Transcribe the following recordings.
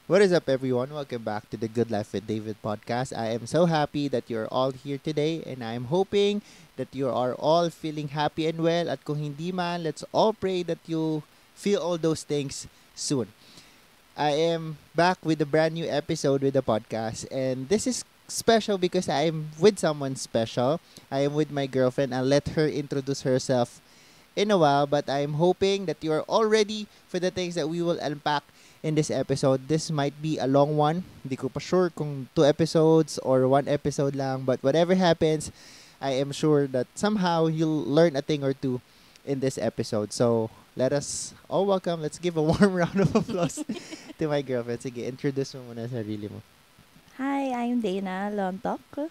What is up, everyone? Welcome back to the Good Life with David podcast. I am so happy that you're all here today, and I'm hoping that you are all feeling happy and well. At kung hindi man, let's all pray that you feel all those things soon. I am back with a brand new episode with the podcast, and this is special because I am with someone special. I am with my girlfriend. I'll let her introduce herself in a while, but I'm hoping that you are all ready for the things that we will unpack in this episode. This might be a long one. Hindi ko pa sure kung 2 episodes or 1 episode lang, but whatever happens, I am sure that somehow you'll learn a thing or two in this episode. So, let us all welcome. Let's give a warm round of applause to my girlfriend. Sige, introduce mo muna sarili mo. Hi, I'm Dana Lontok,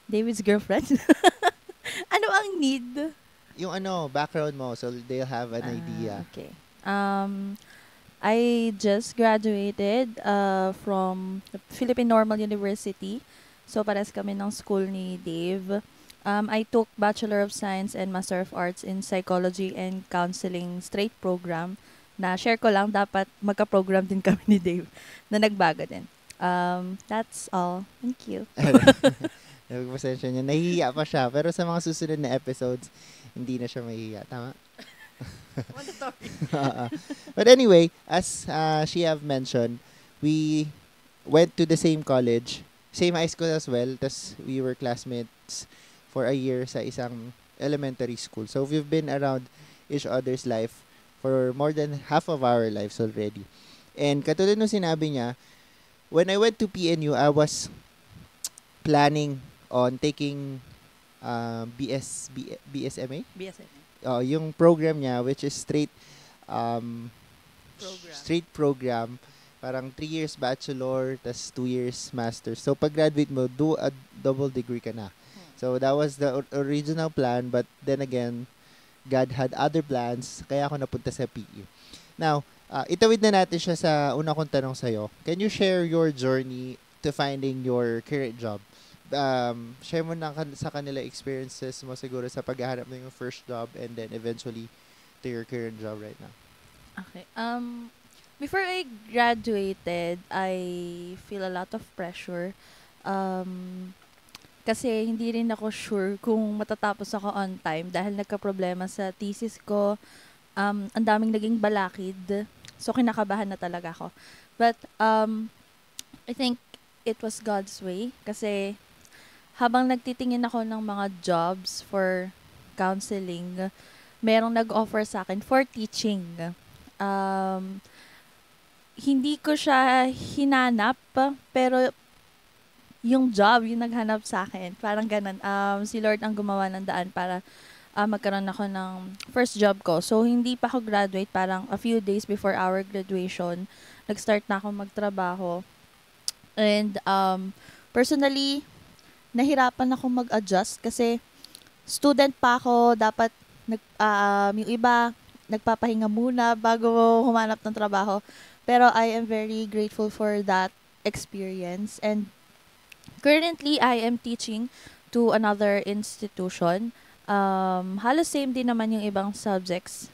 David's girlfriend. Ano ang need? Yung background mo, so they'll have an idea. Okay. I just graduated from the Philippine Normal University. So, pares kami ng school ni Dave. I took Bachelor of Science and Master of Arts in Psychology and Counseling straight program na share ko lang, dapat magka-program din kami ni Dave na nagbago din. That's all. Thank you. Pasensya niya. Nahihiya pa siya. Pero sa mga susunod na episodes, hindi na siya mahihiya. Tama? But anyway, as she have mentioned, we went to the same college, same high school as well. Tas we were classmates for a year sa isang elementary school. So we've been around each other's life for more than half of our lives already. And katulad nung sinabi niya, when I went to PNU, I was planning on taking BSMA? BSN. Yung program niya, which is Program. straight program. Parang 3 years bachelor, tas 2 years master. So, pag-graduate mo, do a double degree ka na. So, that was the original plan. But then again, God had other plans. Kaya ako napunta sa PE. Now, itawid na natin siya sa una kong tanong sa'yo. Can you share your journey to finding your current job? Share mo na sa kanila experiences mo siguro sa paghahanap ng yung first job and then eventually to your current job right now. Okay. Before I graduated, I feel a lot of pressure. Kasi hindi rin ako sure kung matatapos ako on time dahil nagka-problema sa thesis ko. Ang daming naging balakid. So, kinakabahan na talaga ako. But, I think it was God's way. Kasi, habang nagtitingin ako ng mga jobs for counseling, merong nag-offer sa akin for teaching. Hindi ko siya hinanap, pero yung job, yung naghanap sa akin. Parang ganun. Si Lord ang gumawa ng daan para magkaroon ako ng first job ko. So, hindi pa ako graduate. Parang a few days before our graduation, nag-start na ako magtrabaho. And personally, nahirapan ako mag-adjust kasi student pa ako. Dapat yung iba, nagpapahinga muna bago humanap ng trabaho. Pero I am very grateful for that experience. And currently, I am teaching to another institution. Halos same din naman yung ibang subjects.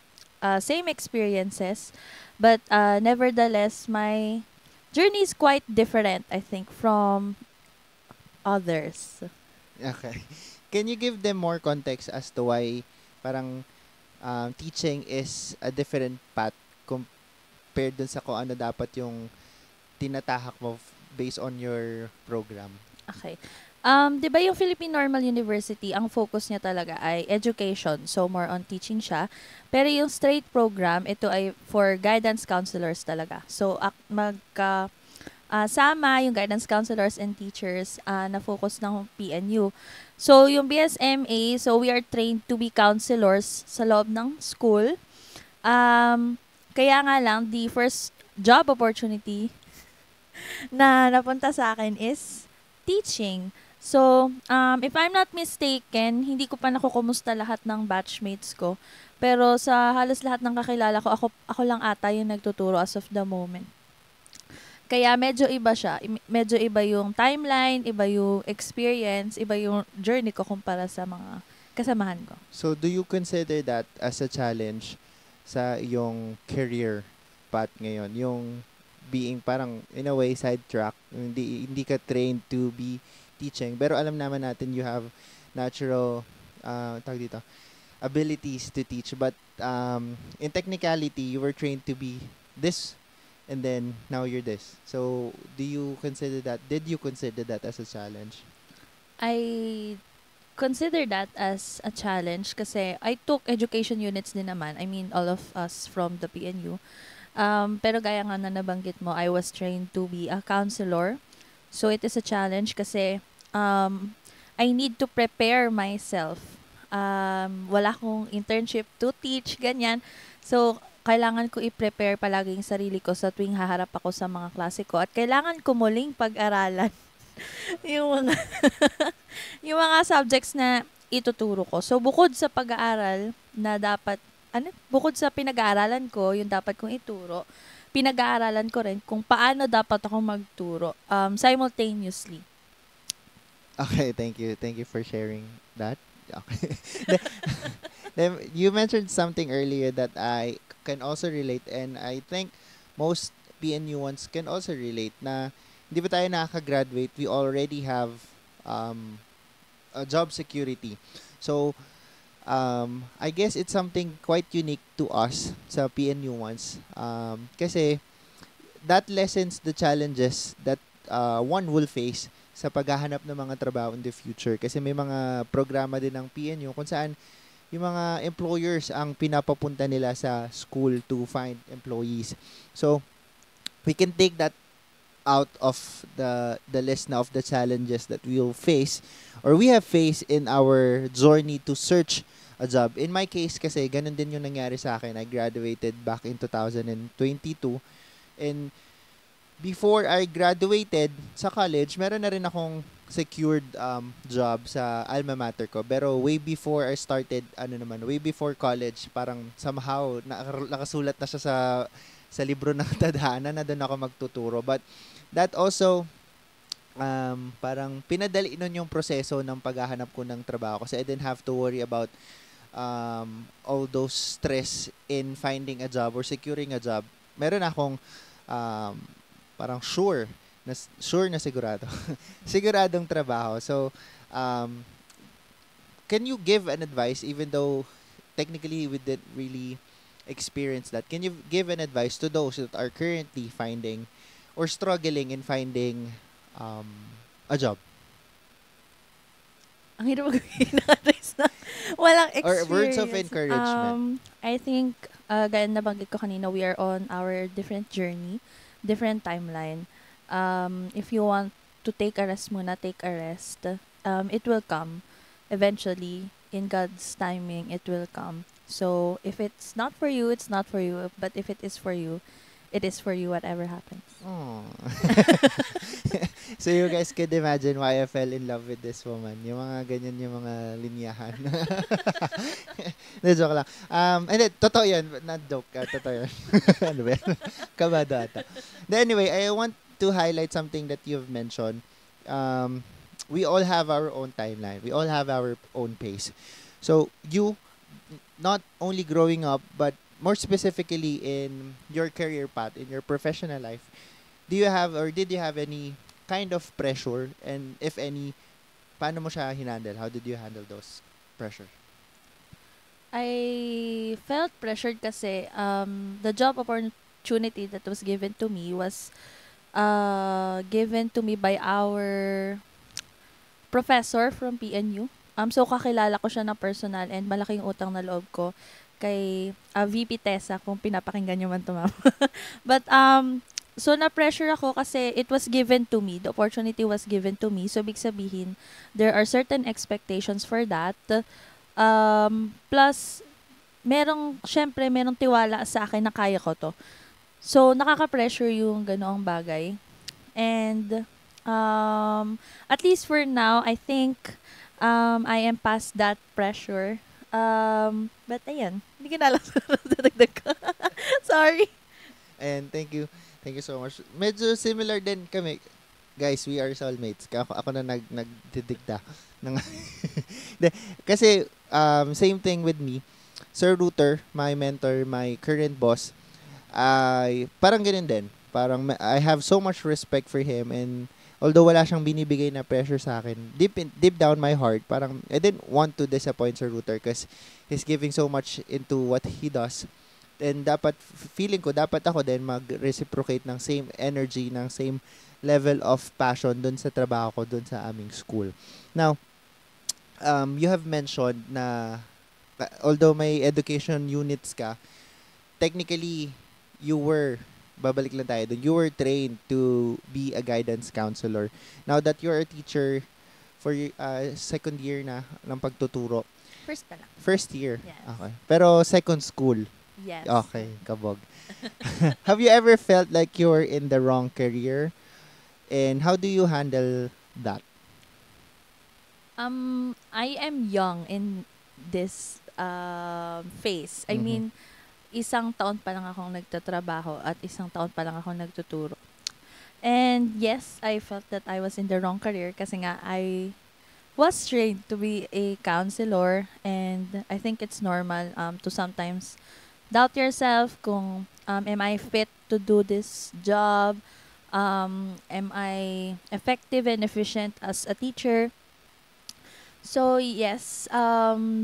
Same experiences. But nevertheless, my journey is quite different, I think, from others. Okay. Can you give them more context as to why parang teaching is a different path compared dun sa kung ano dapat yung tinatahak mo based on your program? Okay. 'Di ba yung Philippine Normal University, ang focus niya talaga ay education. So, more on teaching siya. Pero yung straight program, ito ay for guidance counselors talaga. So, sama yung guidance counselors and teachers na focus ng PNU. So, yung BSMA, so we are trained to be counselors sa loob ng school. Kaya nga lang, the first job opportunity na napunta sa akin is teaching. So, if I'm not mistaken, hindi ko pa nakukumusta lahat ng batchmates ko. Pero sa halos lahat ng kakilala ko, ako lang ata yung nagtuturo as of the moment. Kaya medyo iba siya. Medyo iba yung timeline, iba yung experience, iba yung journey ko kumpara sa mga kasamahan ko. So, do you consider that as a challenge sa iyong career path ngayon? Yung being parang in a way sidetrack. Hindi ka trained to be teaching. Pero alam naman natin you have natural tawag dito, abilities to teach, but in technicality you were trained to be this, and then now you're this. So did you consider that as a challenge? I consider that as a challenge kasi I took education units din naman. I mean, all of us from the PNU. Pero gaya nga na nabanggit mo, I was trained to be a counselor. So it is a challenge kasi I need to prepare myself. Wala akong internship to teach, ganyan. So, kailangan ko i-prepare palagi yung sarili ko sa tuwing haharap ako sa mga klase ko. At kailangan ko muling pag-aralan yung mga, yung mga subjects na ituturo ko. So, bukod sa pag-aaral na dapat, bukod sa pinag-aaralan ko, yung dapat kong ituro, pinag-aaralan ko rin kung paano dapat ako magturo simultaneously. Okay, thank you. Thank you for sharing that. Okay. Then you mentioned something earlier that I can also relate, and I think most PNU ones can also relate na hindi ba tayo nakaka-graduate, we already have a job security. So, I guess it's something quite unique to us sa PNU ones. Kasi that lessens the challenges that one will face sa paghahanap ng mga trabaho in the future. Kasi may mga programa din ng PNU kung saan yung mga employers ang pinapapunta nila sa school to find employees. So, we can take that out of the list na of the challenges that we will face or we have faced in our journey to search a job. In my case kasi, ganun din yung nangyari sa akin. I graduated back in 2022, and before I graduated sa college, meron na rin akong secured job sa alma mater ko. Pero way before I started, way before college, parang somehow nakasulat na siya sa libro ng tadhana na doon ako magtuturo. But that also, parang pinadali nun yung proseso ng paghahanap ko ng trabaho kasi I didn't have to worry about all those stress in finding a job or securing a job. Meron akong parang sure na sigurado. Siguradong trabaho. So, can you give an advice even though technically we didn't really experience that? Can you give an advice to those that are currently finding or struggling in finding a job? Ang hirap magbigay ng advice na walang experience. Or words of encouragement. I think, gaya na banggit ko kanina, we are on our different journey, different timeline. If you want to take a rest muna, take a rest. It will come. Eventually, in God's timing, it will come. So, if it's not for you, it's not for you. But if it is for you, it is for you whatever happens. Oh. So you guys could imagine why I fell in love with this woman. Yung mga ganyan yung mga linyahan. Joke lang. And then, totoo yun. Not joke. Totoo yun. Ano ba yan? Kabado ata. Anyway, I want to highlight something that you've mentioned. We all have our own timeline. We all have our own pace. So, you, not only growing up, but more specifically in your career path, in your professional life, do you have or did you have any kind of pressure? And if any, paano mo siya hinandle? How did you handle those pressure? I felt pressured kasi the job opportunity that was given to me was given to me by our professor from PNU. So, kakilala ko siya na personal and malaking utang na loob ko kay VP Tessa, kung pinapakinggan nyo man ito, ma'am. But, so na-pressure ako kasi it was given to me. The opportunity was given to me. So, big sabihin, there are certain expectations for that. Plus, merong tiwala sa akin na kaya ko to. So, nakaka-pressure yung ganoong bagay. And, at least for now, I think I am past that pressure. But ayan, hindi ko na alam dadagdag ko. Sorry. And thank you so much. Medyo similar din kami. Guys, we are soulmates. Ako na nagdidikta. Kasi, same thing with me. Sir Ruther, my mentor, my current boss, ay parang ganun din. Parang I have so much respect for him, and although wala siyang binibigay na pressure sa akin, deep down my heart, parang I didn't want to disappoint Sir Router because he's giving so much into what he does. And dapat, feeling ko, dapat ako din mag-reciprocate ng same energy, ng same level of passion dun sa trabaho ko, dun sa aming school. Now, you have mentioned na although may education units ka, technically, babalik lang tayo dun, you were trained to be a guidance counselor. Now that you're a teacher for second year na ng pagtuturo. First pa lang. First year? Yes. Okay. Pero second school? Yes. Okay, kabog. Have you ever felt like you're in the wrong career? And how do you handle that? I am young in this phase. I Mhm. mean, isang taon pa lang akong nagtatrabaho at isang taon pa lang akong nagtuturo. And yes, I felt that I was in the wrong career kasi nga I was trained to be a counselor, and I think it's normal to sometimes doubt yourself kung am I fit to do this job? Am I effective and efficient as a teacher? So yes,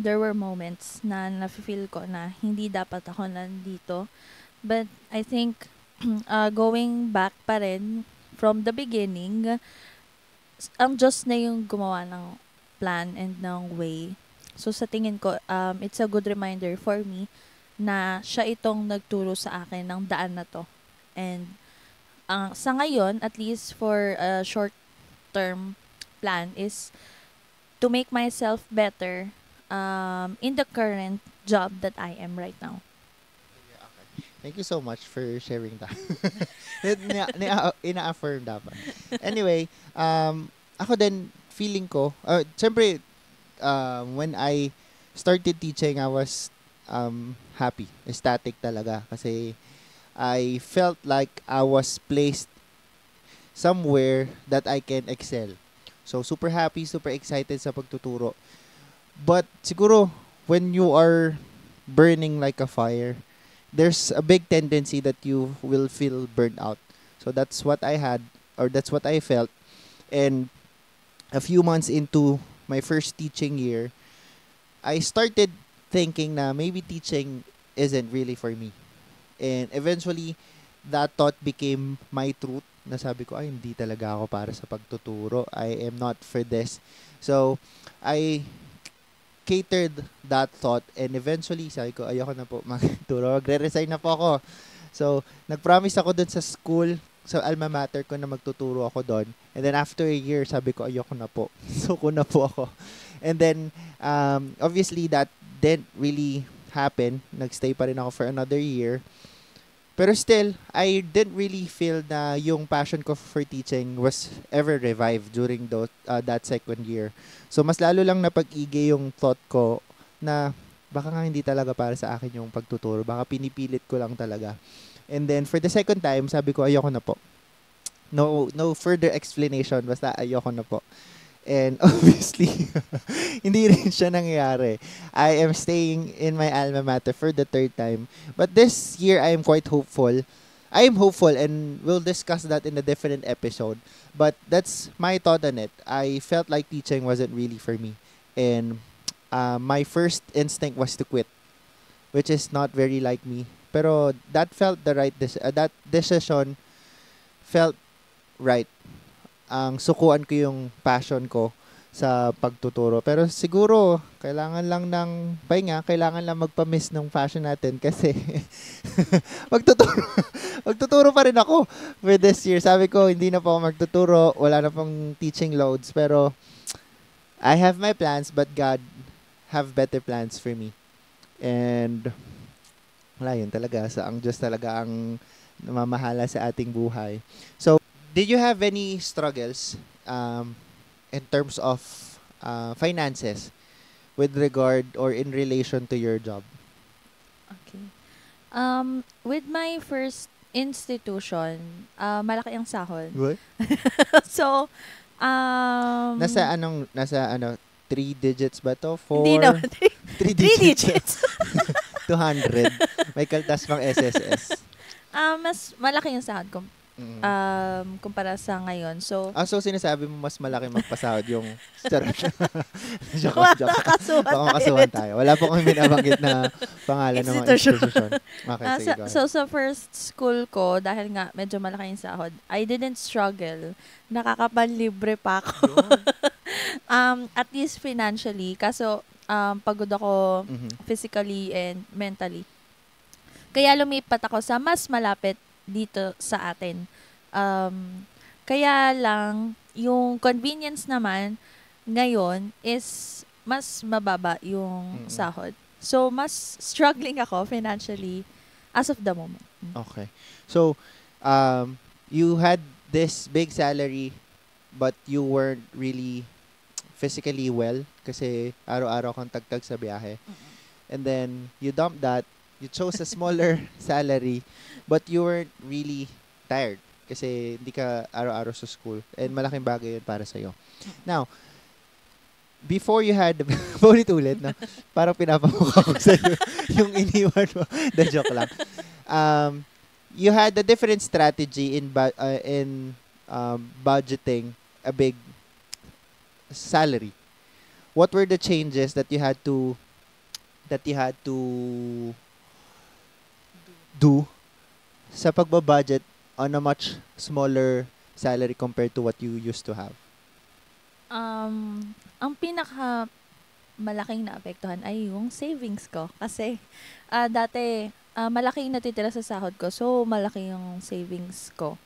there were moments na nafe-feel ko na hindi dapat ako nandito. But I think going back pa rin from the beginning, ang Diyos na yung gumawa ng plan and ng way. So sa tingin ko, it's a good reminder for me na siya itong nagturo sa akin ng daan na to. And sa ngayon, at least for a short-term plan, is to make myself better in the current job that I am right now. Thank you so much for sharing that. Ina-affirm dapat. Anyway, ako din, feeling ko, siyempre, when I started teaching, I was happy, ecstatic talaga. Kasi I felt like I was placed somewhere that I can excel. So, super happy, super excited sa pagtuturo. But, siguro, when you are burning like a fire, there's a big tendency that you will feel burnt out. So, that's what I had, or that's what I felt. And, a few months into my first teaching year, I started thinking na maybe teaching isn't really for me. And, eventually, that thought became my truth. Nasabi ko, ay, hindi talaga ako para sa pagtuturo. I am not for this. So, I catered that thought, and eventually, sabi ko, ayoko na po magturo. Magre-resign na po ako. So, nag-promise ako dun sa school, sa alma mater ko na magtuturo ako doon. And then, after a year, sabi ko, ayoko na po. Suko na po ako. And then, obviously, that didn't really happen. Nagstay pa rin ako for another year. Pero still, I didn't really feel na yung passion ko for teaching was ever revived during that second year. So, mas lalo lang napag-igi yung thought ko na baka nga hindi talaga para sa akin yung pagtuturo. Baka pinipilit ko lang talaga. And then, for the second time, sabi ko, ayoko na po. No further explanation. Basta ayoko na po. And obviously, hindi rin siya nangyayari. I am staying in my alma mater for the third time. But this year, I am quite hopeful. I am hopeful, and we'll discuss that in a different episode. But that's my thought on it. I felt like teaching wasn't really for me. And my first instinct was to quit, which is not very like me. Pero that felt the right that decision felt right. Ang sukuan ko yung passion ko sa pagtuturo. Pero siguro, kailangan lang ng pahinga, kailangan lang magpa-miss ng passion natin kasi magtuturo pa rin ako for this year. Sabi ko, hindi na po ako magtuturo, wala na pong teaching loads, pero I have my plans, but God have better plans for me. And wala yun talaga, ang Diyos talaga ang namamahala sa ating buhay. So, did you have any struggles in terms of finances with regard or in relation to your job? Okay. With my first institution, malaki ang sahod. What? So, Nasa 3 digits ba to? 4? hindi naman. 3 3 digits. digits. 200. May kaltas pang SSS. Mas malaki yung sahod Mm. kumpara sa ngayon. So, So sinasabi mo mas malaki magpasahod yung charot. Joke. makakasuhan Baka tayo makasuhan nito. tayo. Wala po kami binabanggit na pangalan ng mga Institusyon. institution. Okay, sige, go ahead. So, sa first school ko, dahil nga medyo malaki yung sahod, I didn't struggle. Nakakapanlibre pa ako. Yun. At least financially. Kaso, pagod ako Mhm. physically and mentally. Kaya lumipat ako sa mas malapit dito sa atin. Kaya lang, yung convenience naman ngayon is mas mababa yung Mm-mm. sahod. So, mas struggling ako financially as of the moment. Okay. So, you had this big salary but you weren't really physically well kasi araw-araw kang tagtag sa biyahe. And then, you dumped that. You chose a smaller salary but you weren't really tired kasi hindi ka araw-araw sa school. And malaking bagay yun para sa'yo. Now, before you had, ulit-ulit, no? Parang pinapamukha ko sa'yo yung iniwan mo. The joke lang. You had a different strategy in budgeting a big salary. What were the changes that you had to do sa pagbabudget on a much smaller salary compared to what you used to have? Ang pinaka malaking naapektuhan ay yung savings ko. Kasi dati malaki yung natitira sa sahod ko. So, malaki yung savings ko.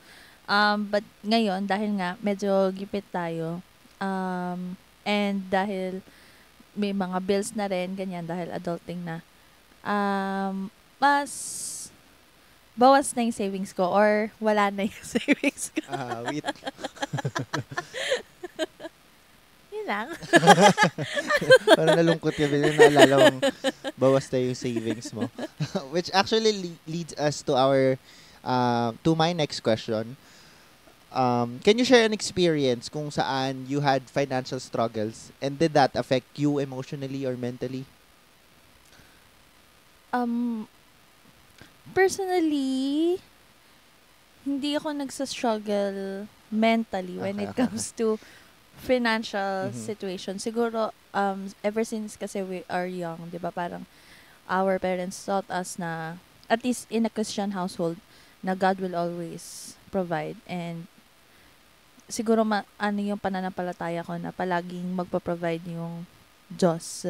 But ngayon, dahil nga medyo gipit tayo, and dahil may mga bills na rin, ganyan, dahil adulting na, mas bawas na yung savings ko or wala na yung savings ko. Wait. Yun lang. Parang nalungkot ka bilang naalala mong bawas na yung savings mo. Which actually leads us to to my next question. Can you share an experience kung saan you had financial struggles and did that affect you emotionally or mentally? Personally, hindi ako nagsa-struggle mentally when Okay, it okay, comes to financial Mhm. situation. Siguro, ever since kasi we are young, di ba, parang our parents taught us na, at least in a Christian household, na God will always provide. And siguro ano yung pananampalataya ko na palaging magpo-provide yung Diyos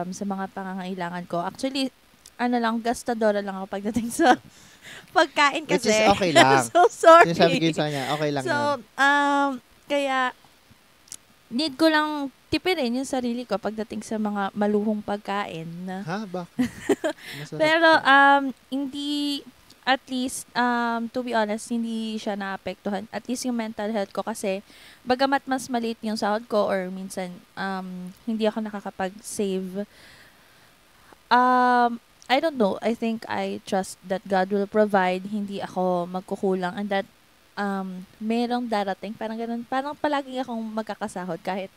sa mga pangangailangan ko. Actually, gastadora lang ako pagdating sa pagkain Which kasi. is okay lang. So, sorry. Sinasabi ko yun sa kanya, okay lang So, yan. kaya, need ko lang tipirin yung sarili ko pagdating sa mga maluhong pagkain. Ha? Bakit? Masarap Pero, yan. hindi, at least, to be honest, hindi siya naapektuhan. At least yung mental health ko kasi, bagamat mas maliit yung sahod ko or minsan, hindi ako nakakapag-save, I don't know. I think I trust that God will provide. Hindi ako magkukulang and that merong darating. Parang ganun. Parang palagi akong magkakasahod kahit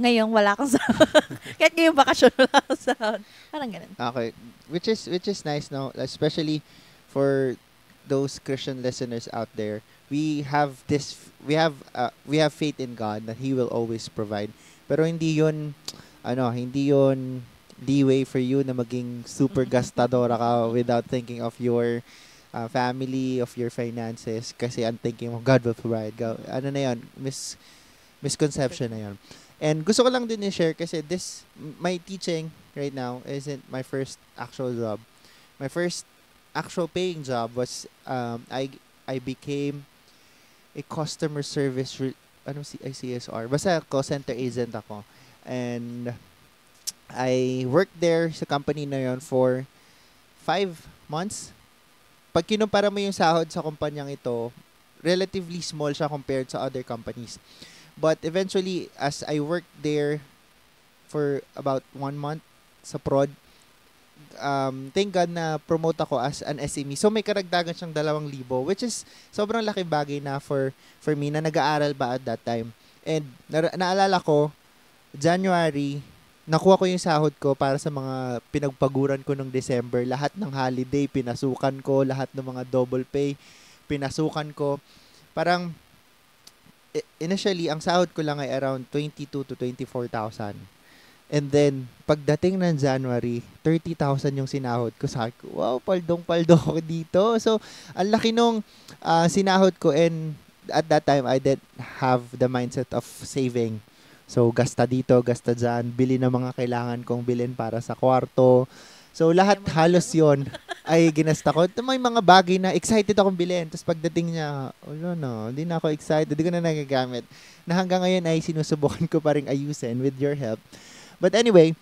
ngayong wala akong sahod. Kahit ngayong bakasyon wala akong sahod. Parang ganun. Okay. Which is nice, no? Especially for those Christian listeners out there. We have faith in God that He will always provide. Pero hindi yun leeway for you na maging super gastadora ka without thinking of your family, of your finances. Kasi ang thinking mo, God will provide. Ano na yun? Misconception na yun. And gusto ko lang din i-share kasi my teaching right now isn't my first actual job. My first actual paying job was, I became a customer service, CSR. Basta call center agent ako. And I worked there sa company na yon for 5 months. Pag kinumpara mo yung sahod sa kumpanyang ito, relatively small siya compared sa other companies. But eventually, as I worked there for about 1 month sa prod, thank God na promote ako as an SME. So may karagdagan siyang 2,000, which is sobrang laking bagay na for me na nag-aaral ba at that time. And naalala ko, January, nakuha ko yung sahod ko para sa mga pinagpaguran ko nung December. Lahat ng holiday, pinasukan ko. Lahat ng mga double pay, pinasukan ko. Parang, initially, ang sahod ko lang ay around 22 to 24,000. And then, pagdating ng January, 30,000 yung sinahod ko. Sabi ko, wow, paldong-paldo ako dito. So, ang laki nung sinahod ko, and at that time, I didn't have the mindset of saving. So, gasta dito, gasta dyan, bili ng mga kailangan kong bilhin para sa kwarto. So, lahat halos yon ay ginasta ko. May mga bagay na excited akong bilhin. Tapos pagdating niya, no, hindi na ako excited, hindi ko na nagagamit. Na hanggang ngayon ay sinusubukan ko pa rin ayusin with your help. But anyway,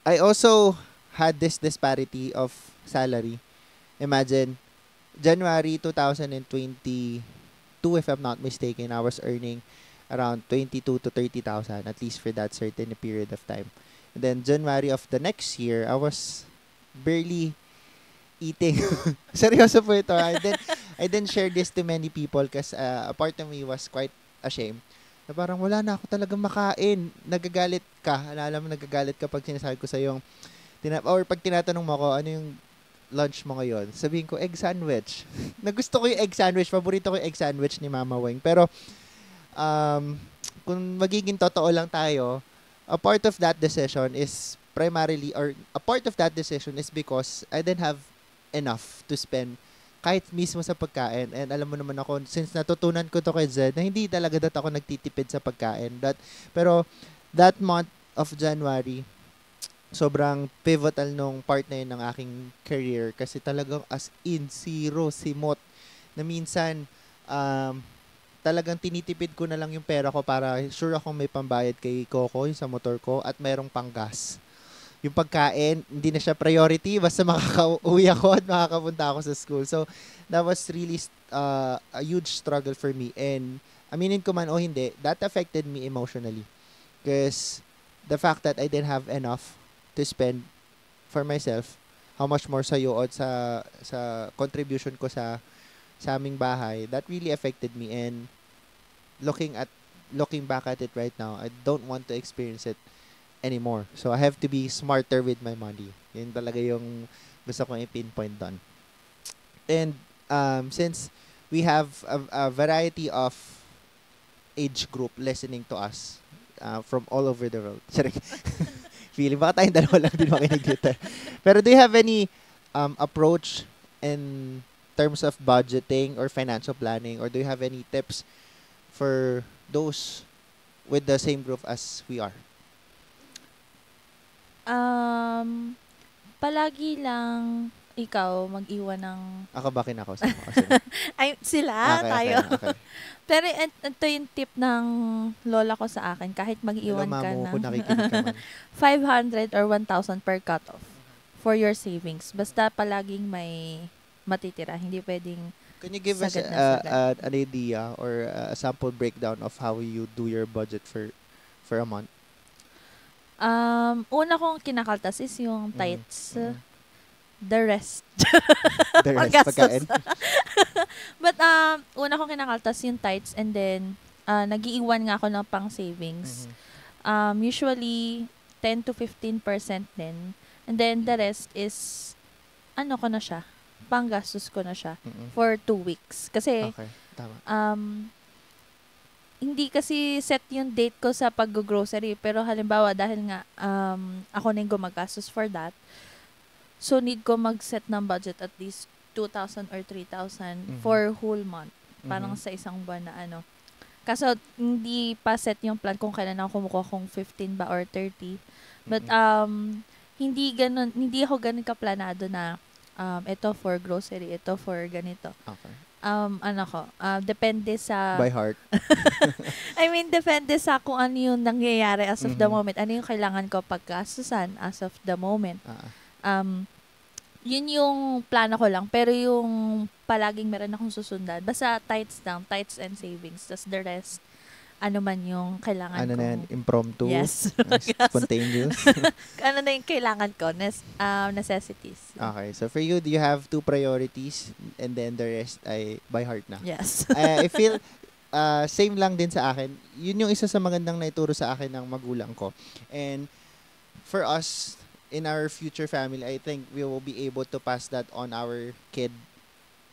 I also had this disparity of salary. Imagine, January 2022, if I'm not mistaken, I was earning around 22 to 30,000, at least for that certain period of time. And then January of the next year, I was barely eating. Seryoso po ito. I didn't share this to many people because a part of me was quite ashamed. Na parang wala na ako talagang makain. Nagagalit ka. Alam mo, nagagalit ka pag sinasabi ko sa yung or pag tinatanong mo ako, ano yung lunch mo ngayon? Sabihin ko, egg sandwich. Nagusto ko yung egg sandwich. Paborito ko yung egg sandwich ni Mama Weng. Pero, kung magiging totoo lang tayo, a part of that decision is primarily, or a part of that decision is because I didn't have enough to spend kahit mismo sa pagkain. And alam mo naman ako, since natutunan ko to kay Zed, na hindi talaga ako nagtitipid sa pagkain. Pero that month of January, sobrang pivotal nung part na yun ng aking career kasi talagang as in zero, simot, na minsan talagang tinitipid ko na lang yung pera ko para sure akong may pambayad kay Coco, yung sa motor ko, at mayroong panggas. Yung pagkain, hindi na siya priority, basta makaka-uwi ako at makakapunta ako sa school. So, that was really a huge struggle for me. And, aminin ko man o hindi, that affected me emotionally. Because, the fact that I didn't have enough to spend for myself, how much more sa iyo at sa contribution ko sa aming bahay, that really affected me. And, looking back at it right now, I don't want to experience it anymore. So, I have to be smarter with my money. Yun talaga yung gusto kong i-pinpoint doon. And, since we have a variety of age group listening to us from all over the world. Sorry. Feeling, baka tayong dalawa lang din makinig dito. Pero do you have any approach in terms of budgeting or financial planning? Or do you have any tips for those with the same group as we are? Palagi lang ikaw mag-iwan ng... Ako ba kinakausap mo? Ay, sila, okay, tayo. Okay. Pero ito yung tip ng lola ko sa akin, kahit mag-iwan Hello, ka Mamu, ng kung nakikinig ka man. 500 or 1,000 per cut-off for your savings. Basta palaging may matitira. Hindi pwedeng Can you give us sagad na sagad. an idea or a sample breakdown of how you do your budget for a month? Una kong kinakaltas is yung tights. The rest. The rest, Paggastos. pagkain. But, una kong kinakaltas yung tights, and then, nag-iiwan nga ako ng pang savings. Usually, 10 to 15% din. And then, the rest is, ano ko na siya, panggastos ko na siya for 2 weeks. Kasi, okay, tama. Hindi kasi set yung date ko sa pag-grocery. Pero halimbawa, dahil nga ako na yung gumagastos for that, so need ko mag-set ng budget at least 2,000 or 3,000 for whole month. Parang sa isang buwan na ano. Kaso, hindi pa set yung plan kung kailan ako kumukuha kung 15 ba or 30. But, hindi ako ganun kaplanado na ito for grocery, ito for ganito. Okay. Depende sa... By heart. I mean, depende sa kung ano yung nangyayari as of the moment. Ano yung kailangan ko pagkasusan as of the moment. Yun yung plano ko lang. Pero yung palaging meron akong susundan, basta tights lang, tights and savings. Tapos the rest, ano man yung kailangan ko. Ano na yan? Impromptu? Yes. Spontaneous? Ano na yung kailangan ko? Necessities. Okay. So for you, do you have 2 priorities and then the rest ay by heart na? Yes. I feel same lang din sa akin. Yun yung isa sa magandang naituro sa akin ng magulang ko. And for us, in our future family, I think we will be able to pass that on our kid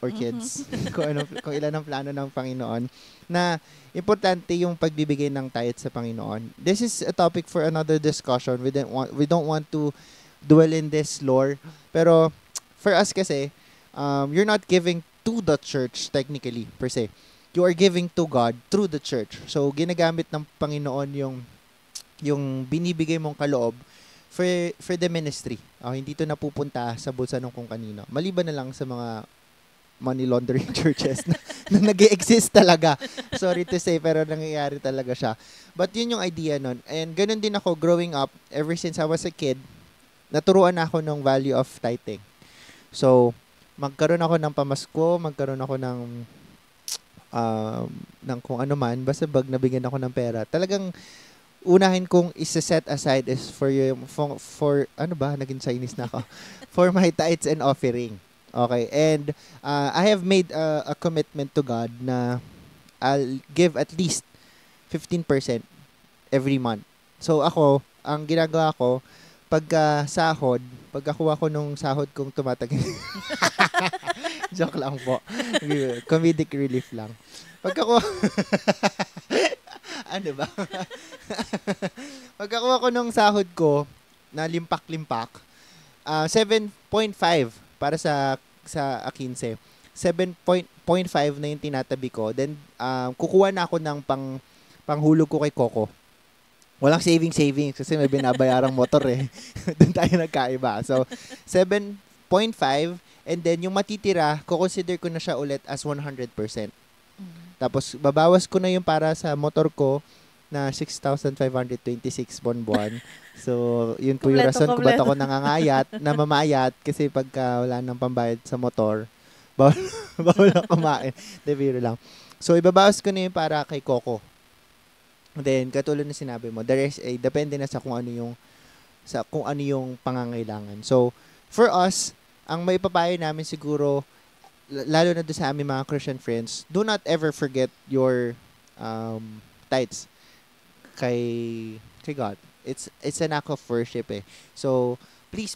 or kids, kung ilan ang plano ng Panginoon, na importante yung pagbibigay ng tithes sa Panginoon. This is a topic for another discussion. We don't want to dwell in this lore. Pero for us kasi, you're not giving to the church technically per se. You are giving to God through the church. So ginagamit ng Panginoon yung binibigay mong kaloob for the ministry. Hindi to napupunta sa bulsa ng kung kanino. Maliban na lang sa mga money laundering churches na nag-exist talaga. Sorry to say, pero nangyayari talaga siya. But yun yung idea nun. And ganun din ako growing up, ever since I was a kid, naturuan ako ng value of tithing. So, magkaroon ako ng pamasko, magkaroon ako ng kung ano man, basta nabigyan ako ng pera. Talagang unahin kong isa-set aside is for ano ba, naging Chinese na ako, for my tithes and offering. Okay, and I have made a commitment to God na I'll give at least 15% every month. So ako, ang ginagawa ko, pagkakuha ko nung sahod kong tumatagin. Joke lang po. Comedic relief lang. Pagkakuha ano ba? Pagkakuha ko nung sahod ko na limpak-limpak, 7.5 para sa 15. 7.5 na yung tinatabi ko. Then kukuha na ako ng panghulog ko kay Coco. Walang savings kasi may binabayarang motor eh. Doon tayo nagkaiba. So, 7.5 and then yung matitira, kukonsider ko na siya ulit as 100%. Tapos, babawas ko na yung para sa motor ko na 6,526 buwan. So, yun po yung rason kung ba't ako nangangayat, na mamayat kasi pagka wala nang pambayad sa motor, bawal na kumain. De, biro lang. So, ibabawas ko na yung para kay Coco. Then, katulad na sinabi mo, the rest ay depende na sa kung ano yung pangangailangan. So, for us, ang maipapayo namin siguro, lalo na doon sa aming mga Christian friends, do not ever forget your tithes kay God. It's an act of worship eh. So, please,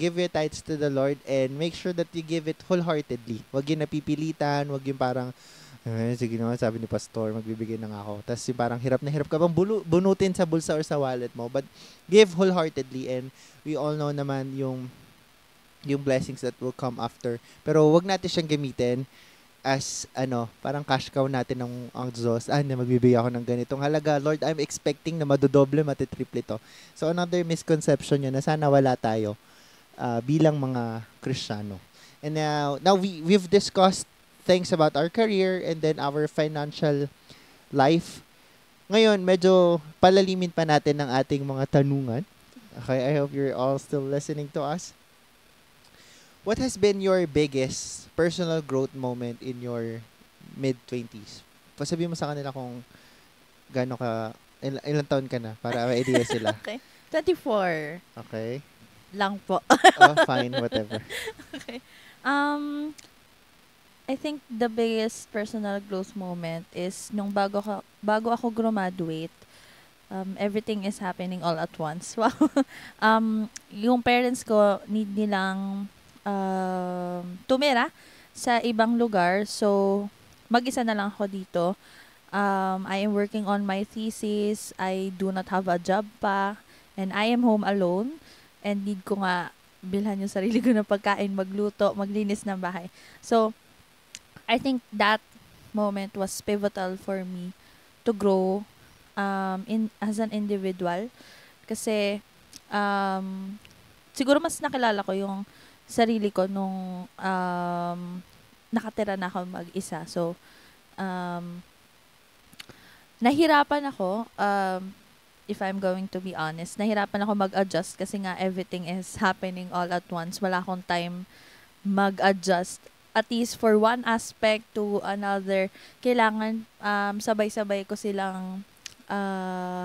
give your tithes to the Lord and make sure that you give it wholeheartedly. Huwag yung napipilitan, huwag yung parang, sige naman, sabi ni Pastor, magbibigay na nga ako. Tapos parang hirap na hirap ka bang bunutin sa bulsa or sa wallet mo. But give wholeheartedly and we all know naman yung blessings that will come after. Pero wag natin siyang gamitin as parang cash cow natin ng ang Diyos. Magbibigay ako ng ganitong halaga. Lord, I'm expecting na madodoble, matitriple ito. So another misconception yun na sana wala tayo bilang mga Kristiyano. And now we've discussed things about our career and then our financial life. Ngayon, medyo palalimin pa natin ang ating mga tanungan. Okay, I hope you're all still listening to us. What has been your biggest personal growth moment in your mid-20s? Pasabihin mo sa kanila kung gaano ka, ilang taon ka na para may idea sila. Okay. 24. Okay. Lang po. Fine, whatever. Okay. I think the biggest personal growth moment is nung bago ako graduate, everything is happening all at once. Wow. Yung parents ko need nilang tumira sa ibang lugar. So, mag-isa na lang ako dito. I am working on my thesis. I do not have a job pa. And I am home alone. And need ko nga bilhan yung sarili ko ng pagkain, magluto, maglinis ng bahay. So, I think that moment was pivotal for me to grow as an individual. Kasi, siguro mas nakilala ko yung sarili ko nung nakatira na ako mag-isa. So, nahirapan ako, if I'm going to be honest, nahirapan ako mag-adjust kasi nga everything is happening all at once. Wala akong time mag-adjust. At least for one aspect to another, kailangan sabay-sabay ko silang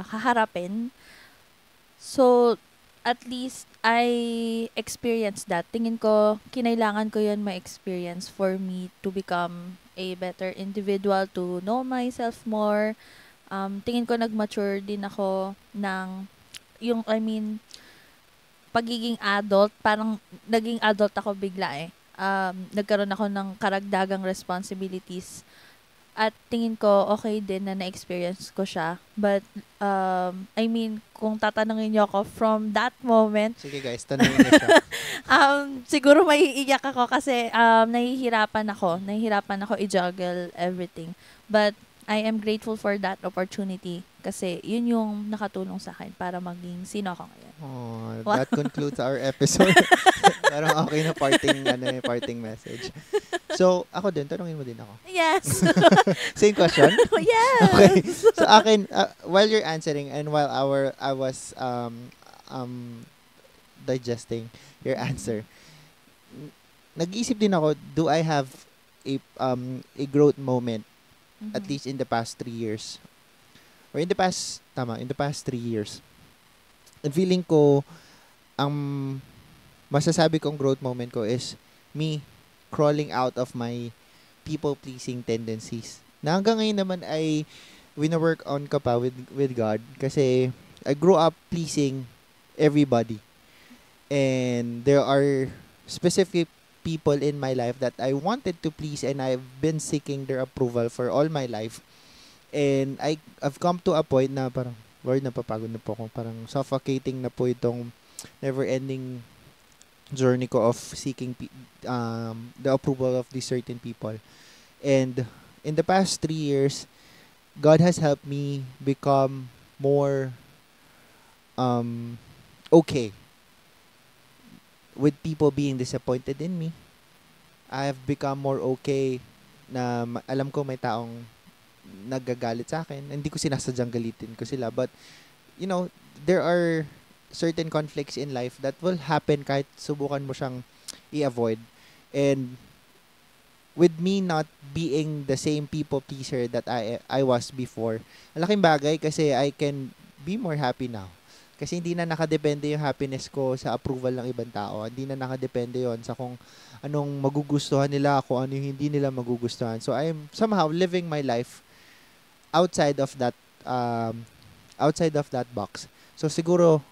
haharapin. So, at least I experienced that. Tingin ko, kinailangan ko yun ma-experience for me to become a better individual, to know myself more. Tingin ko nag-mature din ako ng, pagiging adult, parang naging adult ako bigla eh. nagkaroon ako ng karagdagang responsibilities. At tingin ko okay din na na-experience ko siya. But, I mean, kung tatanungin niyo ako from that moment, Sige guys, tanongin niyo siya. siguro maiiyak ako kasi nahihirapan ako i-juggle everything. But I am grateful for that opportunity kasi yun yung nakatulong sa akin para maging sino ako ngayon. Oh, Wow. that concludes our episode. Parang okay na parting message. So, ako din, tanungin mo din ako. Yes. Same question? Yes. Okay. So akin, while you're answering and while I was digesting your answer, nag-iisip din ako, do I have a growth moment at Mhm. least in the past 3 years? Or in the past 3 years. And feeling ko, ang masasabi kong growth moment ko is me crawling out of my people-pleasing tendencies. Na hanggang ngayon naman ay wina-work on ka pa with God kasi I grew up pleasing everybody. And there are specific people in my life that I wanted to please and I've been seeking their approval for all my life. And I've come to a point na parang, Lord, napapagod na po ako. Parang suffocating na po itong never-ending journey ko of seeking the approval of these certain people. And in the past 3 years, God has helped me become more okay with people being disappointed in me. I have become more okay na alam ko may taong nagagalit sa akin. Hindi ko sinasadyang galitin ko sila. But, there are certain conflicts in life that will happen kahit subukan mo siyang i-avoid. And with me not being the same people pleaser that I was before, ang laking bagay kasi I can be more happy now. Kasi hindi na nakadepende yung happiness ko sa approval ng ibang tao. Hindi na nakadepende yon sa kung anong magugustuhan nila, kung ano yung hindi nila magugustuhan. So I'm somehow living my life outside of that box. So siguro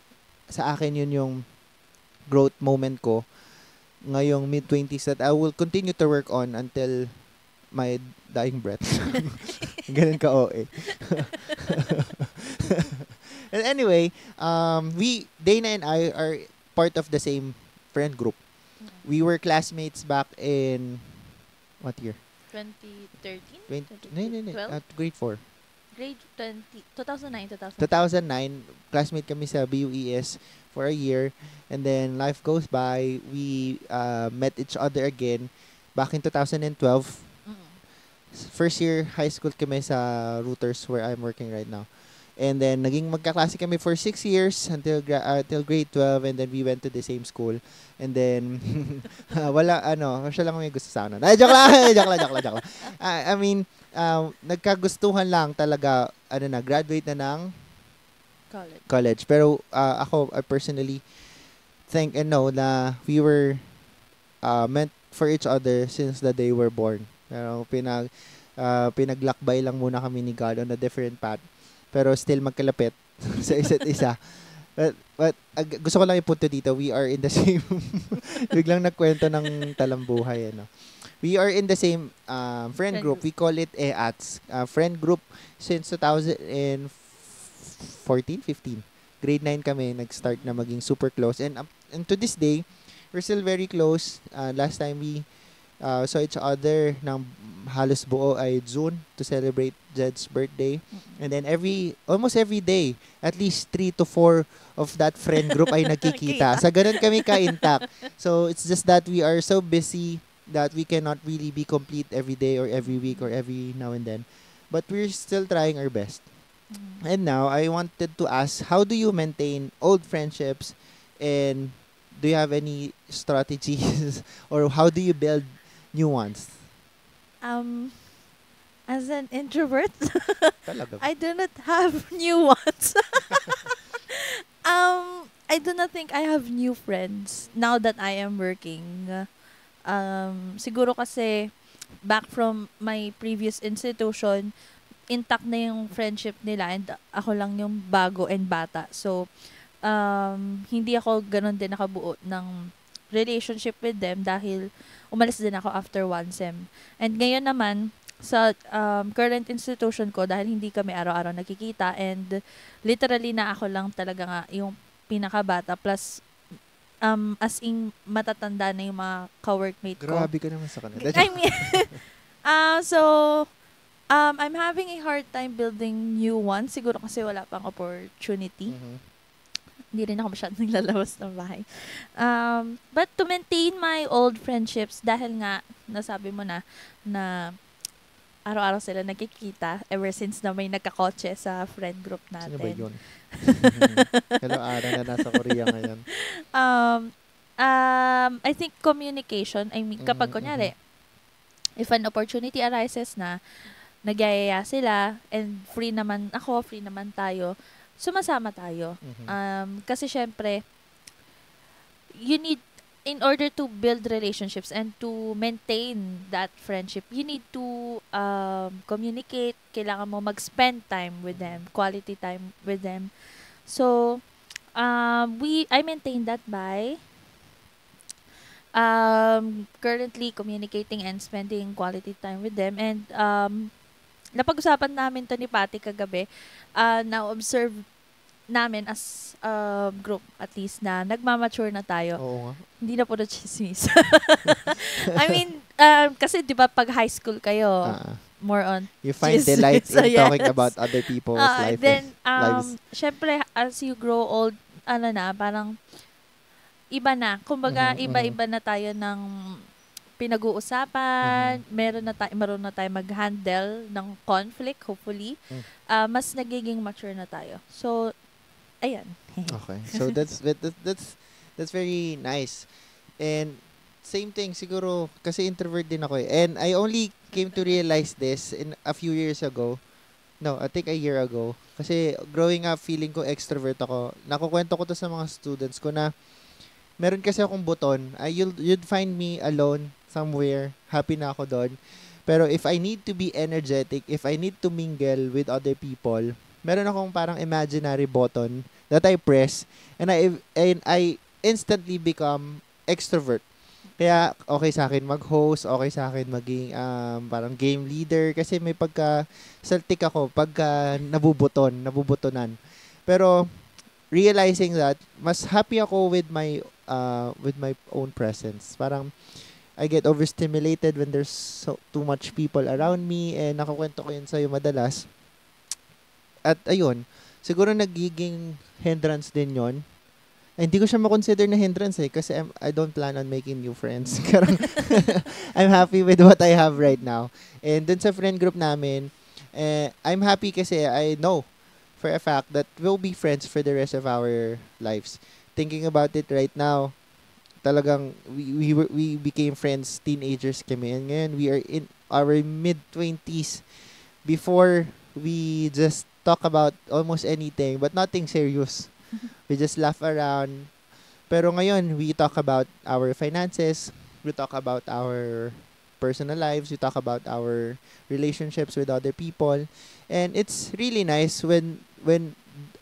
sa akin yun yung growth moment ko ngayong mid-20s that I will continue to work on until my dying breath. Ganun ka OA. And anyway, Dana and I are part of the same friend group. We were classmates back in what year? 2013? No, at grade 4. Grade 2009. 2009, classmate kami sa BUES for a year. And then life goes by. We met each other again back in 2012. First year high school kami sa Routers where I'm working right now. And then naging magkaklase kami for 6 years until grade 12, and then we went to the same school. And then siya lang may gusto sa akin. Ay, joke lang. I mean, nagkagustuhan lang talaga, graduate na ng college. Pero ako, I personally think and know na we were meant for each other since the day we're born. Pero pinaglakbay lang muna kami ni God on a different path. Pero still magkalapit sa isa't isa. But gusto ko lang ipunto dito, we are in the same biglang nagkwento ng talambuhay. We are in the same friend group. We call it EATS. Friend group since 2014, 15. Grade 9 kami, nag-start na maging super close. And to this day, we're still very close. Last time we saw each other ng halos buo ay June to celebrate Jed's birthday. And then almost every day, at least 3 to 4 of that friend group ay nagkikita. Sa ganun kami ka-intact. So it's just that we are so busy that we cannot really be complete every day or every week or every now and then. But we're still trying our best. And now, I wanted to ask, how do you maintain old friendships, and do you have any strategies or how do you build new ones? As an introvert, Talaga. I do not have new ones. I do not think I have new friends now that I am working. Siguro kasi back from my previous institution, intact na yung friendship nila and ako lang yung bago and bata. So, hindi ako ganun din nakabuo ng relationship with them dahil umalis din ako after one sem. And ngayon naman, sa current institution ko, dahil hindi kami araw-araw nakikita and literally na ako lang talaga nga yung pinakabata plus as in matatanda na yung mga ka-workmate ko. Grabe ka naman sa kanila. I mean, so, I'm having a hard time building new ones. Siguro kasi wala pang opportunity. Mhm. Hindi rin ako masyadong lalabas ng bahay. But to maintain my old friendships, dahil nga, nasabi mo na araw-araw sila nagkikita ever since na may nagkakotse sa friend group natin. Sino ba yun? Hello, Ara na nasa Korea ngayon. I think communication, I mean, kapag kunyari, if an opportunity arises na nagyayaya sila and free naman ako, free naman tayo, sumasama tayo. Kasi syempre, you need, in order to build relationships and to maintain that friendship, you need to communicate. Kailangan mo mag-spend time with them, quality time with them. So, I maintain that by currently communicating and spending quality time with them. And napag-usapan namin to ni Patty kagabi, na-observe namin as group at least na nagmamature na tayo. Oo nga. Hindi na po na chismis. I mean, kasi di ba pag high school kayo, more on You find chismis. delight in Yes. talking about other people's life. Then, lives. syempre, as you grow old, parang iba na. Kumbaga, iba-iba na tayo ng pinag-uusapan. Meron na tayo mag-handle ng conflict, hopefully. Mas nagiging mature na tayo. So, ayan. Okay. So that's very nice. And same thing siguro kasi introvert din ako eh. And I only came to realize this in a few years ago. No, I think a year ago. Kasi growing up, feeling ko extrovert ako. Nakukwento ko to sa mga students ko na meron kasi akong buton. You'd find me alone somewhere. Happy na ako doon. Pero if I need to be energetic, if I need to mingle with other people, meron akong parang imaginary button that I press and I instantly become extrovert. Kaya okay sa akin mag-host, okay sa akin maging parang game leader kasi may saltik ako pagka nabubutonan. Pero realizing that mas happy ako with my own presence. Parang I get overstimulated when there's too much people around me and nakakwento ko yun sa'yo madalas. At ayun, siguro nagiging hindrance din yon. Ay, hindi ko siya makonsider na hindrance eh kasi I don't plan on making new friends. I'm happy with what I have right now. And dun sa friend group namin, I'm happy kasi I know for a fact that we'll be friends for the rest of our lives. Thinking about it right now, talagang we became friends, teenagers kami. And ngayon, we are in our mid-20s. Before, we just talk about almost anything, but nothing serious. We just laugh around. Pero ngayon, we talk about our finances. We talk about our personal lives. We talk about our relationships with other people. And it's really nice when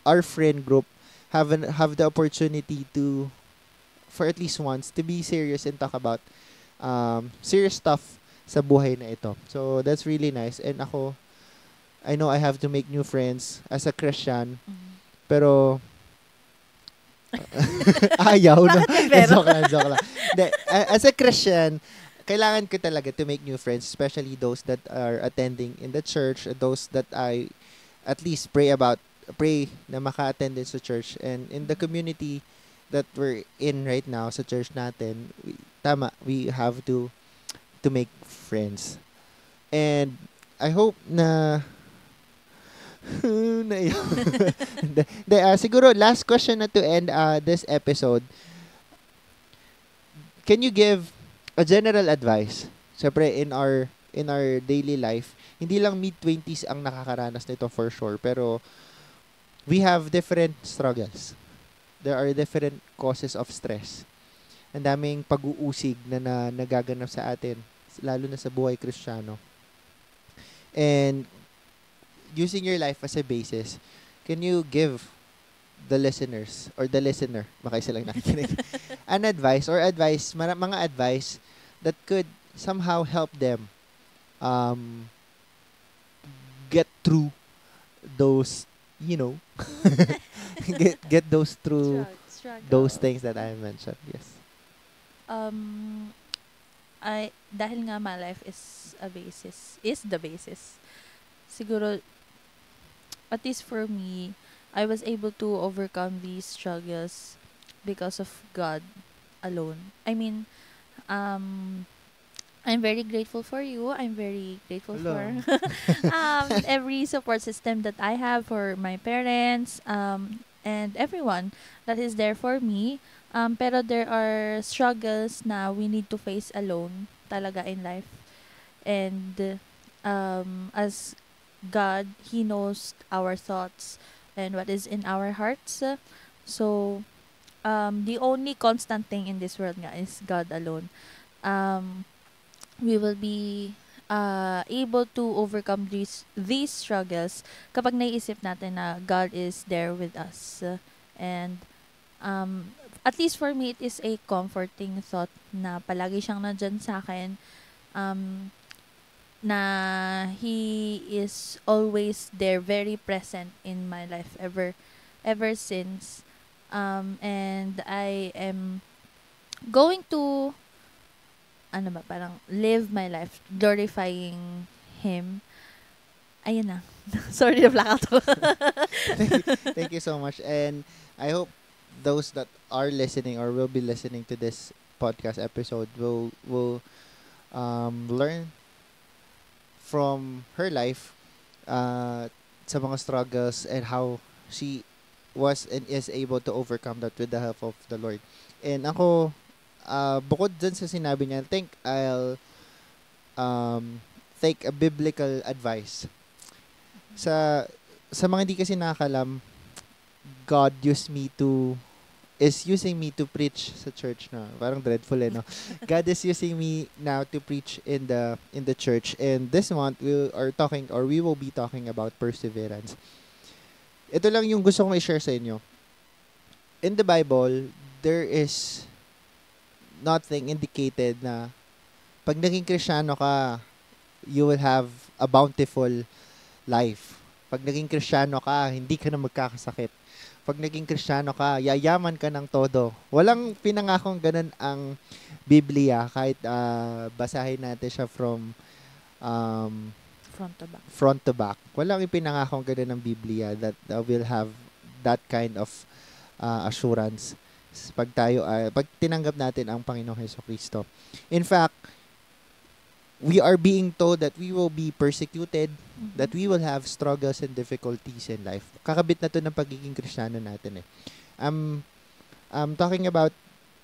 our friend group have the opportunity to, for at least once, to be serious and talk about serious stuff sa buhay na ito. So, that's really nice. And ako, I know I have to make new friends as a Christian. Pero, ayaw na. Joke lang. As a Christian, kailangan ko talaga to make new friends, especially those that are attending in the church, those that I at least pray na maka-attend din sa church. And in the community that we're in right now, sa church natin, we have to make friends. And I hope na siguro last question na to end this episode. Can you give a general advice? Siyempre in our daily life, hindi lang mid-20s ang nakakaranas nito for sure, pero we have different struggles. There are different causes of stress. Ang daming pag-uusig na nagaganap sa atin, lalo na sa buhay Kristiyano. And using your life as a basis, can you give the listeners or the listener, baka isa lang nakikinig, mga advice that could somehow help them um, get through those, you know, get those through those Struggle. things that I mentioned. Yes. Um, dahil nga my life is the basis. Siguro, at least for me, I was able to overcome these struggles because of God alone. I mean, um, I'm very grateful for you. I'm very grateful Hello. for every support system that I have, for my parents, and everyone that is there for me. Pero there are struggles na we need to face alone talaga in life. And as God, He knows our thoughts and what is in our hearts. So, the only constant thing in this world nga is God alone. Um, we will be able to overcome these struggles kapag naiisip natin na God is there with us. And at least for me, it is a comforting thought na palagi siyang nandyan sa akin. Um, na He is always there, very present in my life ever since. And I am going to parang live my life glorifying Him. Ayun na. Sorry na blackout ako. Thank you so much. And I hope those that are listening or will be listening to this podcast episode will learn from her life sa mga struggles and how she was and is able to overcome that with the help of the Lord. And ako, bukod dun sa sinabi niya, I think I'll take a biblical advice. Sa mga hindi kasi nakakalam, God is using me to preach sa church na. Parang dreadful no? God is using me now to preach in the church. And this month, we will be talking about perseverance. Ito lang yung gusto kong i-share sa inyo. In the Bible, there is nothing indicated na pag naging Kristiyano ka, you will have a bountiful life. Pag naging Kristiyano ka, hindi ka na magkakasakit. Pag naging Kristiyano ka, yayaman ka ng todo. Walang pinangakong ganun ang Biblia kahit basahin natin siya from front to back. Walang ipinangakong ganun ng Biblia that will have that kind of assurance pag tinanggap natin ang Panginoong Hesukristo. In fact, we are being told that we will be persecuted, that we will have struggles and difficulties in life. Kakabit na to ng pagiging Kristiyano natin I'm talking about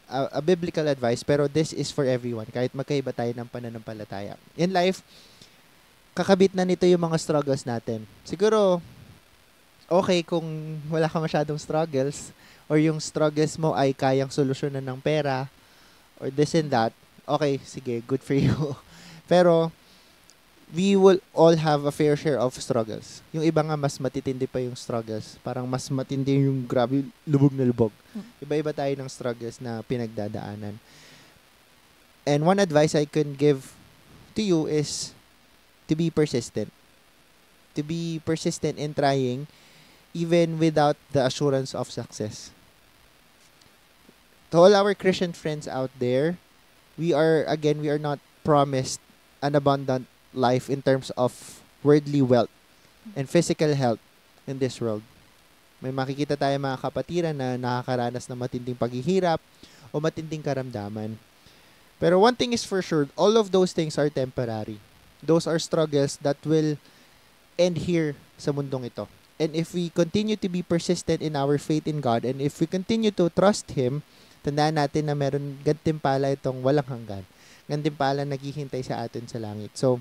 a biblical advice, pero this is for everyone, kahit magkaiba tayo ng pananampalataya. In life, kakabit na nito yung mga struggles natin. Siguro, okay kung wala ka masyadong struggles, or yung struggles mo ay kayang solusyonan ng pera, or this and that, okay, sige, good for you. Pero, we will all have a fair share of struggles. Yung iba nga, mas matitindi pa yung struggles. Parang mas matindi yung grabe, lubog na lubog. Iba-iba tayo ng struggles na pinagdadaanan. And one advice I can give to you is to be persistent. To be persistent in trying, even without the assurance of success. To all our Christian friends out there, we are not promised an abundant life in terms of worldly wealth and physical health in this world. May makikita tayo mga kapatiran na nakakaranas ng matinding paghihirap o matinding karamdaman. Pero one thing is for sure, all of those things are temporary. Those are struggles that will end here sa mundong ito. And if we continue to be persistent in our faith in God, and if we continue to trust Him, tandaan natin na meron gantimpala itong walang hanggan. Gantimpala naghihintay sa atin sa langit. So,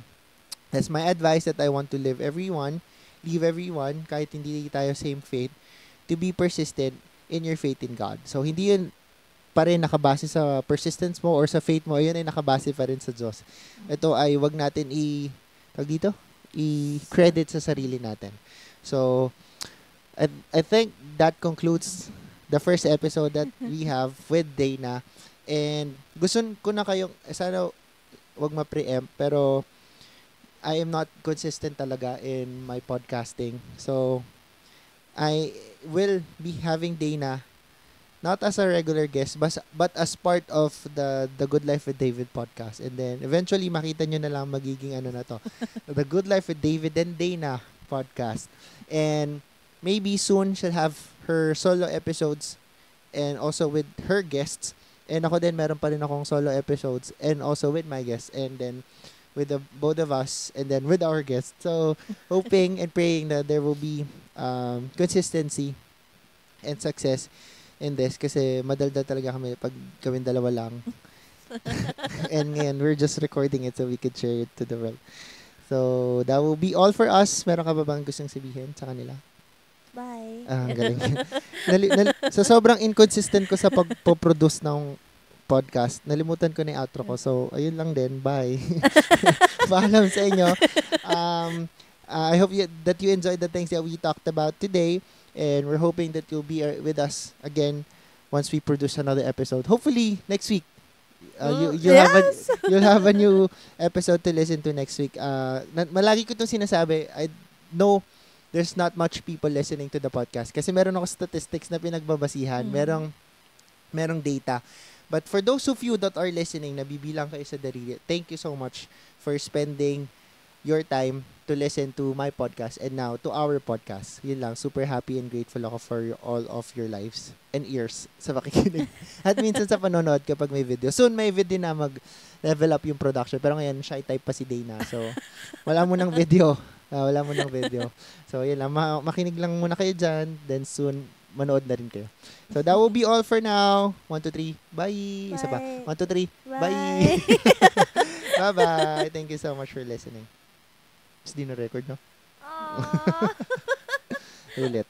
that's my advice that I want to leave everyone, kahit hindi tayo same faith, to be persistent in your faith in God. So, hindi yun pa rin nakabase sa persistence mo or sa faith mo, yun ay nakabase pa rin sa Diyos. Ito ay wag natin i-credit sa sarili natin. So, I think that concludes the first episode that we have with Dana. And gusto ko na kayong, sana wag ma-preempt, pero I am not consistent talaga in my podcasting. So, I will be having Dana not as a regular guest, but as part of the Good Life with David podcast. And then, eventually, makita nyo na lang magiging ano na to. The Good Life with David and Dana podcast. And maybe soon she'll have her solo episodes and also with her guests. And ako din, meron pa rin akong solo episodes and also with my guests. And then, with the both of us and then with our guests. So, hoping and praying that there will be consistency and success in this kasi madaldal talaga kami pag kami dalawa lang. And ngayon, we're just recording it so we could share it to the world. So, that will be all for us. Meron ka ba bang gustong sabihin sa kanila? Bye. Ang galing. Sa sobrang inconsistent ko sa pagpo-produce ng podcast, nalimutan ko na yung outro ko. So, ayun lang din. Bye. Paalam sa inyo. I hope that you enjoyed the things that we talked about today. And we're hoping that you'll be with us again once we produce another episode. Hopefully, next week. You'll have a new episode to listen to next week. Malagi ko itong sinasabi. I know there's not much people listening to the podcast kasi meron ako statistics na pinagbabasihan. Merong data. But for those of you that are listening, nabibilang kayo sa darili, thank you so much for spending your time to listen to my podcast and now to our podcast. Yun lang, super happy and grateful ako for all of your lives and ears sa pakikinig. At minsan sa panonood kapag may video. Soon may video na mag-level up yung production. Pero ngayon, shy type pa si Dana. So, wala mo ng video. So, yun lang. Makinig lang muna kayo dyan. Then soon, manood na rin kayo. So, that will be all for now. 1, 2, 3. Bye. Isa pa. 1, 2, 3. Bye. Bye-bye. Thank you so much for listening. Di na record, no? Aww. Ulit.